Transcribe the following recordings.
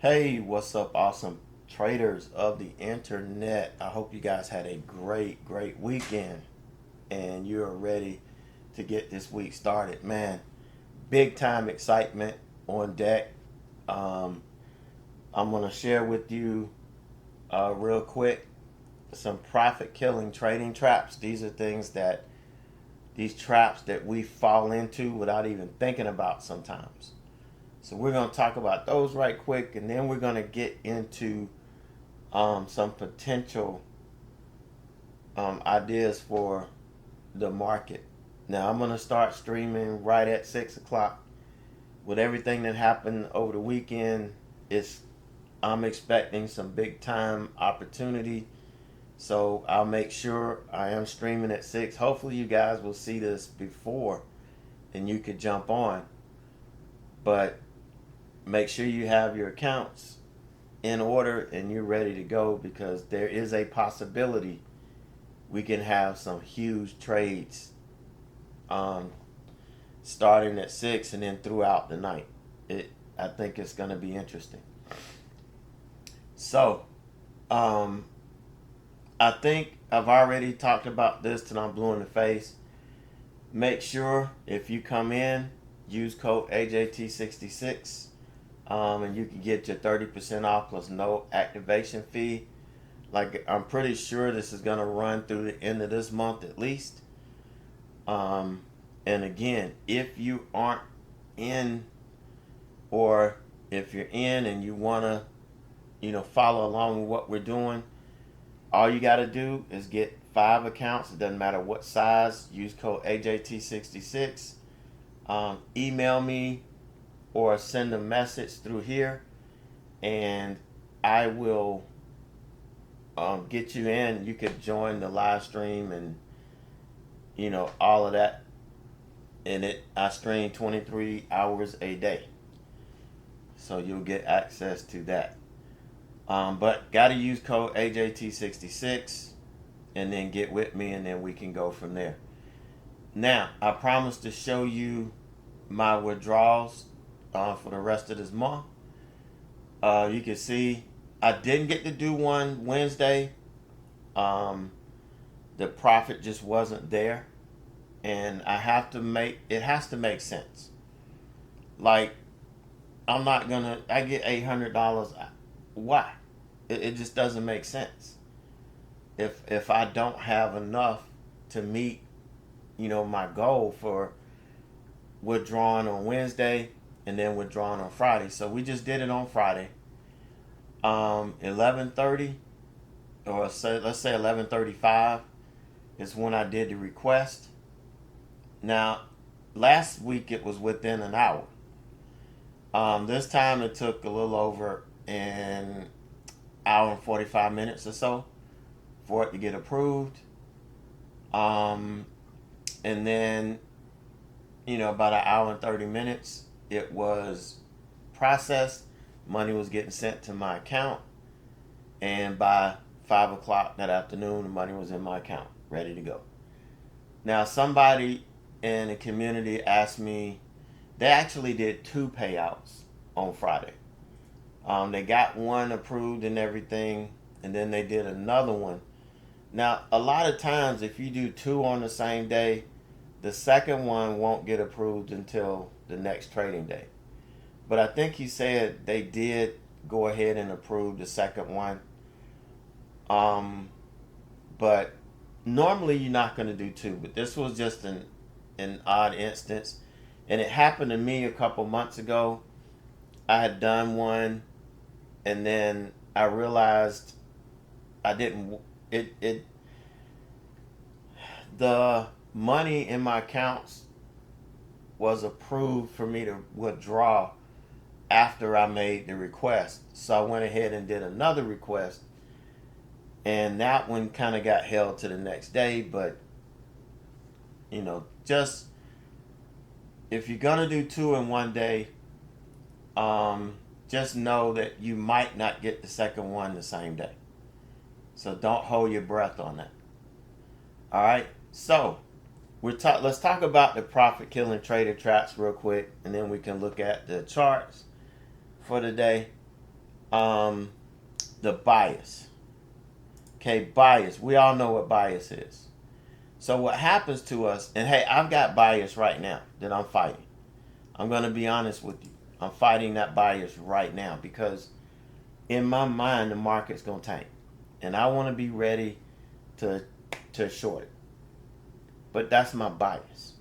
Hey, what's up, awesome traders of the internet? I hope you guys had a great weekend and you're ready to get this week started. Man, big time excitement on deck. Um, I'm going to share with you real quick some profit killing trading traps. These traps that we fall into without even thinking about sometimes. So we're going to talk about those right quick, and then we're going to get into some potential ideas for the market. Now I'm going to start streaming right at 6 o'clock. With everything that happened over the weekend, I'm expecting some big time opportunity. So I'll make sure I am streaming at 6. Hopefully you guys will see this before and you could jump on. But make sure you have your accounts in order and you're ready to go, because there is a possibility we can have some huge trades um, starting at 6 and then throughout the night. I think it's going to be interesting. So, um, I think I've already talked about this till I'm blue in the face. Make sure if you come in, use code AJT66, and you can get your 30% off plus no activation fee. Like, I'm pretty sure this is gonna run through the end of this month at least. And again, if you aren't in, or if you're in and you wanna, follow along with what we're doing, all you gotta do is get 5 accounts. It doesn't matter what size. Use code AJT66. Email me or send a message through here, and I will get you in. You could join the live stream and all of that. And I stream 23 hours a day, so you'll get access to that. But gotta use code AJT66 and then get with me, and then we can go from there. Now, I promise to show you my withdrawals for the rest of this month. You can see I didn't get to do one Wednesday. Um, the profit just wasn't there, and it has to make sense. Like, I get $800. Why? It just doesn't make sense. If I don't have enough to meet, my goal for withdrawing on Wednesday and then withdrawing on Friday. So we just did it on Friday. 11:30, or let's say 11:35 is when I did the request. Now, last week it was within an hour. This time it took a little over an hour and 45 minutes or so for it to get approved. And then, about an hour and 30 minutes, it was processed. Money was getting sent to my account. And by 5 o'clock that afternoon, the money was in my account, ready to go. Now, somebody in the community asked me, they actually did 2 payouts on Friday. They got one approved and everything, and then they did another one. Now, a lot of times, if you do 2 on the same day, the second one won't get approved until the next trading day. But I think he said they did go ahead and approve the second one. But normally you're not going to do 2, but this was just an odd instance. And it happened to me a couple months ago. I had done one, and then I realized I didn't. The money in my accounts was approved for me to withdraw after I made the request. So I went ahead and did another request, and that one kind of got held to the next day. But just if you're gonna do 2 in one day, just know that you might not get the second one the same day. So don't hold your breath on that. All right. So let's talk about the profit killing trader traps real quick, and then we can look at the charts for the day. um, the bias. Okay, bias. We all know what bias is. So what happens to us, and hey, I've got bias right now that I'm fighting. I'm going to be honest with you. I'm fighting that bias right now because in my mind, the market's going to tank. And I want to be ready to short it. But that's my bias.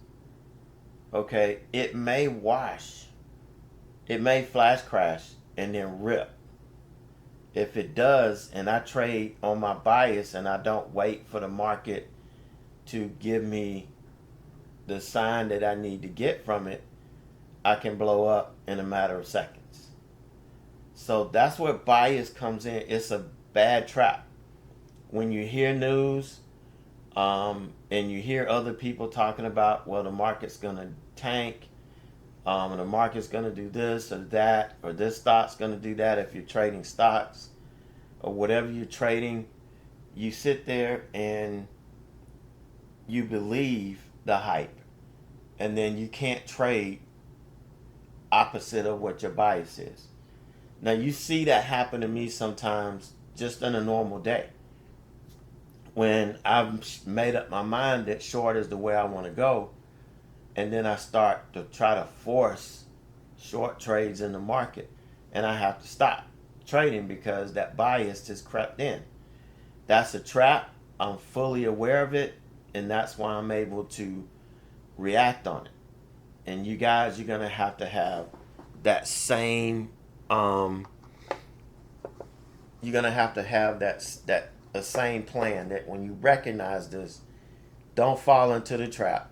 Okay, it may wash. It may flash crash and then rip. If it does, and I trade on my bias and I don't wait for the market to give me the sign that I need to get from it, I can blow up in a matter of seconds. So that's where bias comes in. It's a bad trap. When you hear news, and you hear other people talking about, well, the market's going to tank, and the market's going to do this or that, or this stock's going to do that if you're trading stocks or whatever you're trading, you sit there and you believe the hype, and then you can't trade opposite of what your bias is. Now, you see that happen to me sometimes just in a normal day. When I've made up my mind that short is the way I want to go, and then I start to try to force short trades in the market, and I have to stop trading because that bias has crept in. That's a trap. I'm fully aware of it, and that's why I'm able to react on it. And you guys, you're going to have that same, you're going to have that a same plan, that when you recognize this, don't fall into the trap.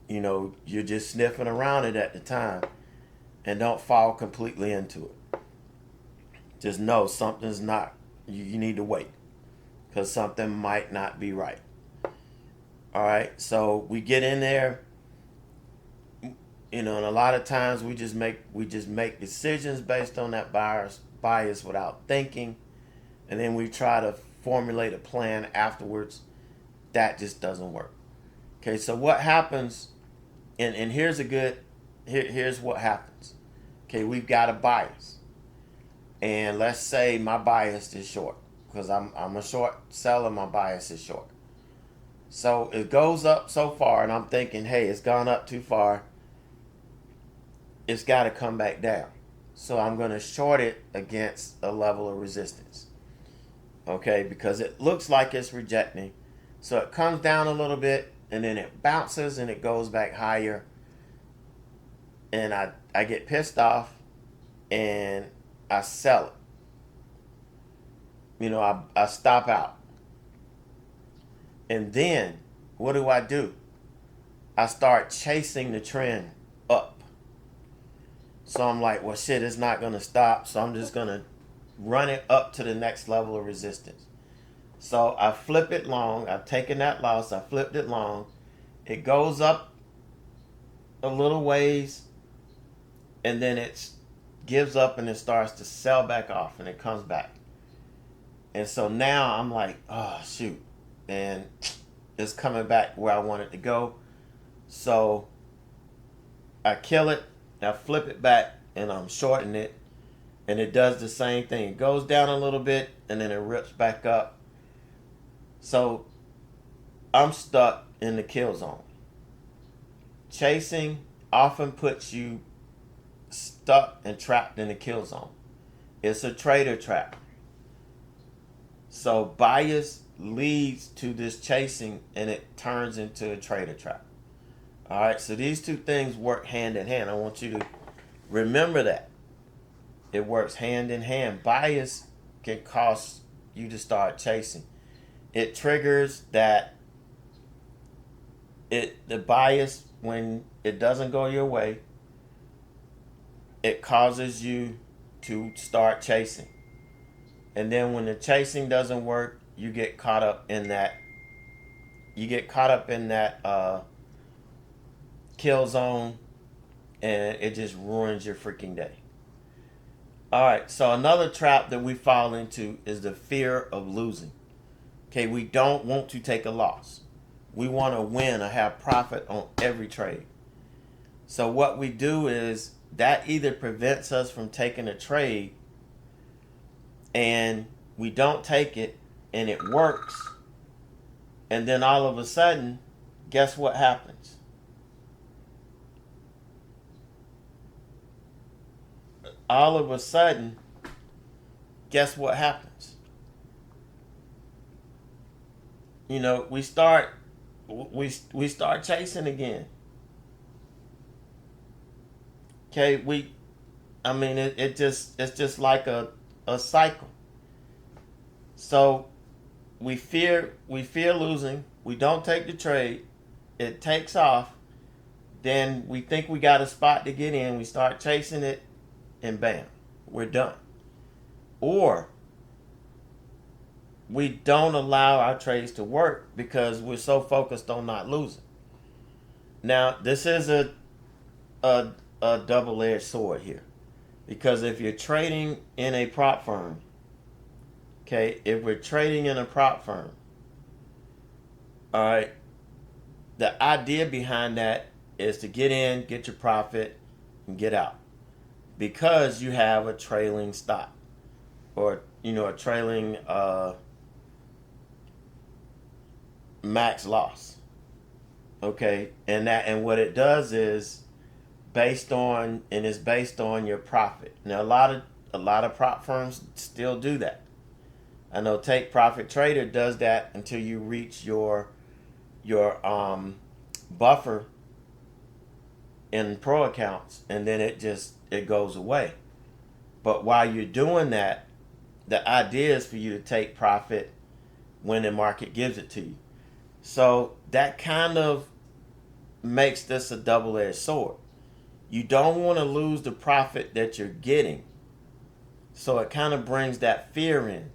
You know, you're just sniffing around it at the time, and don't fall completely into it. Just know something's not, you need to wait because something might not be right. All right, so we get in there, you know, and a lot of times we just make decisions based on that bias without thinking, and then we try to formulate a plan afterwards. That just doesn't work. Okay, so what happens, and here's what happens. Okay, we've got a bias, and let's say my bias is short because I'm a short seller. My bias is short, so it goes up so far, and I'm thinking, hey, it's gone up too far. It's got to come back down. So I'm going to short it against a level of resistance. Okay, because it looks like it's rejecting. So it comes down a little bit, and then it bounces and it goes back higher. And I get pissed off and I sell it. You know, I stop out. And then what do? I start chasing the trend up. So I'm like, well, shit, it's not going to stop. So I'm just going to run it up to the next level of resistance. So I flip it long. I've taken that loss. I flipped it long. It goes up a little ways, and then it gives up and it starts to sell back off, and it comes back. And so now I'm like, oh, shoot. And it's coming back where I want it to go. So I kill it. I flip it back, and I'm shorting it, and it does the same thing. It goes down a little bit, and then it rips back up. So I'm stuck in the kill zone. Chasing often puts you stuck and trapped in the kill zone. It's a trader trap. So bias leads to this chasing, and it turns into a trader trap. All right, so these two things work hand in hand. I want you to remember that. It works hand in hand. Bias can cause you to start chasing. It triggers the bias, when it doesn't go your way, it causes you to start chasing. And then when the chasing doesn't work, you get caught up in that kill zone, and it just ruins your freaking day. All right, so another trap that we fall into is the fear of losing. Okay, we don't want to take a loss. We want to win or have profit on every trade. So what we do is that either prevents us from taking a trade and we don't take it and it works, and then all of a sudden, guess what happens? All of a sudden, guess what happens? You know, we start chasing again. Okay, I mean it's just like a cycle. So we fear losing, we don't take the trade, it takes off, then we think we got a spot to get in, we start chasing it, and bam, we're done. Or we don't allow our trades to work because we're so focused on not losing. Now, this is a, a double-edged sword here, because if you're trading in a prop firm, okay, if we're trading in a prop firm, all right, the idea behind that is to get in, get your profit, and get out, because you have a trailing stop, or a trailing max loss. Okay, and what it does is based on your profit. Now a lot of prop firms still do that. I know Take Profit Trader does that until you reach your buffer in pro accounts, and then it goes away. But while you're doing that, the idea is for you to take profit when the market gives it to you. So that kind of makes this a double-edged sword. You don't want to lose the profit that you're getting. So it kind of brings that fear in.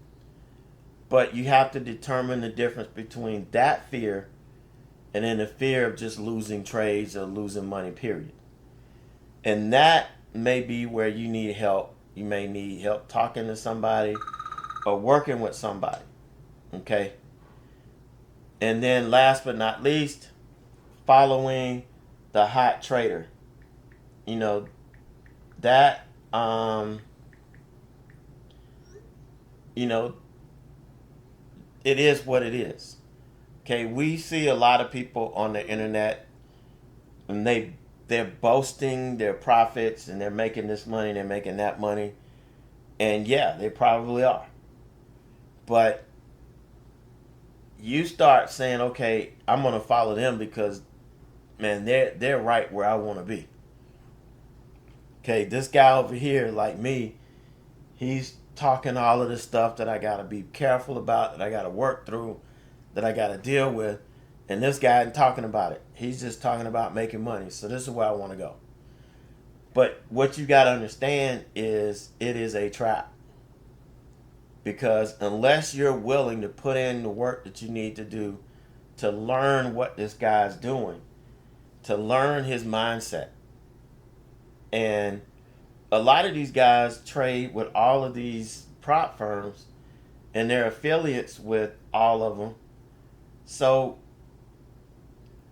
But you have to determine the difference between that fear and then the fear of just losing trades or losing money, period. And that may be where you need help. You may need help talking to somebody or working with somebody. Okay? And then last but not least, following the hot trader. That it is what it is. Okay, we see a lot of people on the internet, and they're boasting their profits, and they're making this money, they're making that money. And yeah, they probably are. But you start saying, okay, I'm gonna follow them because, man, they're right where I want to be. Okay, this guy over here, like me, he's talking all of this stuff that I gotta be careful about, that I gotta work through, that I gotta deal with, and this guy isn't talking about it. He's just talking about making money. So this is where I want to go. But what you gotta understand is it is a trap. Because unless you're willing to put in the work that you need to do to learn what this guy's doing, to learn his mindset. And a lot of these guys trade with all of these prop firms, and they're affiliates with all of them. So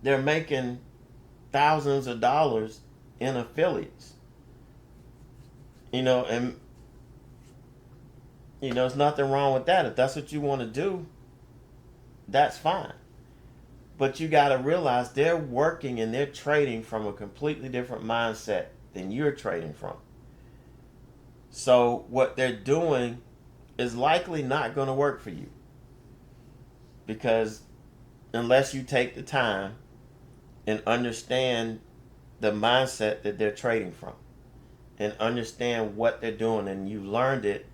they're making thousands of dollars in affiliates. And there's nothing wrong with that. If that's what you want to do, that's fine. But you got to realize they're working and they're trading from a completely different mindset than you're trading from. So what they're doing is likely not going to work for you, because unless you take the time and understand the mindset that they're trading from and understand what they're doing, and you learned it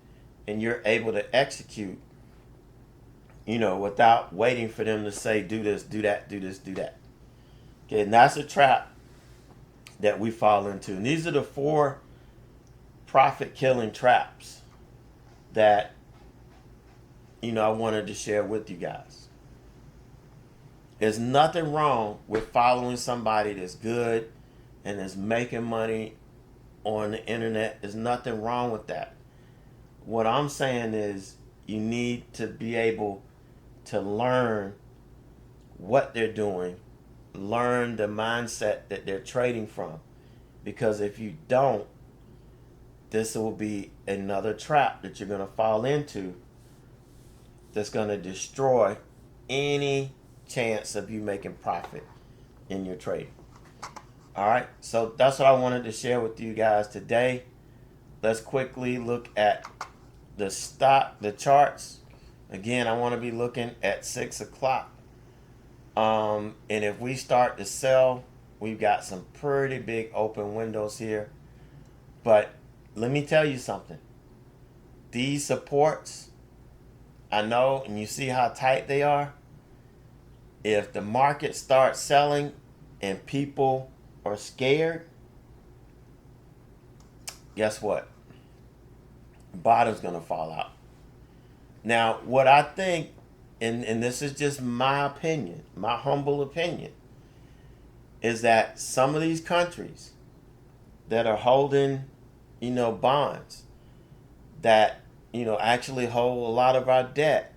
and you're able to execute, without waiting for them to say, do this, do that, do this, do that. Okay, and that's a trap that we fall into. And these are the 4 profit-killing traps that, I wanted to share with you guys. There's nothing wrong with following somebody that's good and is making money on the internet. There's nothing wrong with that. What I'm saying is you need to be able to learn what they're doing, learn the mindset that they're trading from, Because if you don't, this will be another trap that you're going to fall into that's going to destroy any chance of you making profit in your trading. All right, so that's what I wanted to share with you guys today. Let's quickly look at the charts. Again, I want to be looking at 6 o'clock. And if we start to sell, we've got some pretty big open windows here. But let me tell you something. These supports, I know, and you see how tight they are. If the market starts selling and people are scared, guess what? Bottom's going to fall out. Now, what I think, and this is just my opinion, my humble opinion, is that some of these countries that are holding, bonds that, actually hold a lot of our debt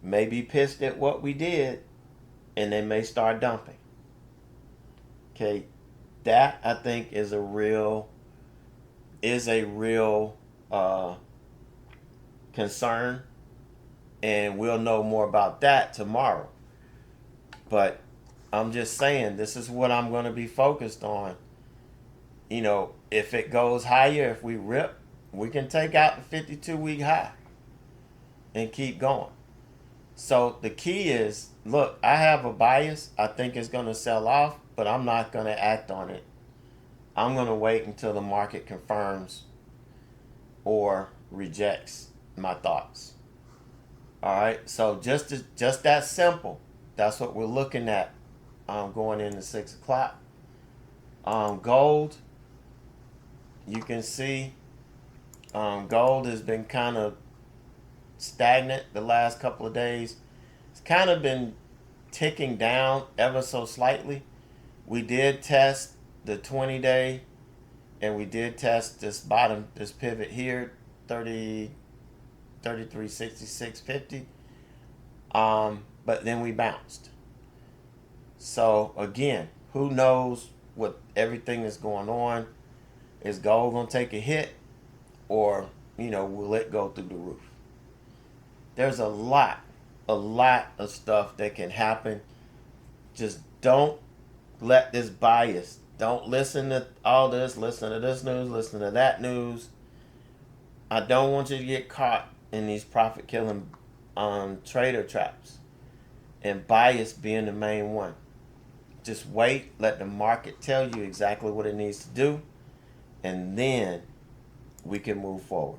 may be pissed at what we did, and they may start dumping. Okay, that I think is a real concern, and we'll know more about that tomorrow. But I'm just saying, this is what I'm going to be focused on. If it goes higher, if we rip, we can take out the 52-week high and keep going. So the key is, look, I have a bias. I think it's going to sell off, but I'm not going to act on it. I'm going to wait until the market confirms or rejects my thoughts. All right, so just that simple. That's what we're looking at going into 6 o'clock. Gold, you can see gold has been kind of stagnant the last couple of days. It's kind of been ticking down ever so slightly. We did test the 20-day, and we did test this pivot here, 33.66.50. But then we bounced. So again, who knows what everything is going on? Is gold gonna take a hit, or will it go through the roof? There's a lot of stuff that can happen. Just don't let this bias. Don't listen to all this. Listen to this news. Listen to that news. I don't want you to get caught in these profit-killing trader traps, and bias being the main one. Just wait. Let the market tell you exactly what it needs to do, and then we can move forward.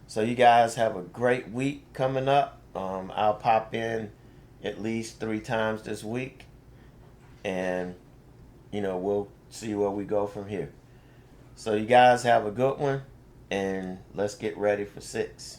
So you guys have a great week coming up. I'll pop in at least 3 times this week, and we'll see where we go from here. So you guys have a good one, and let's get ready for 6.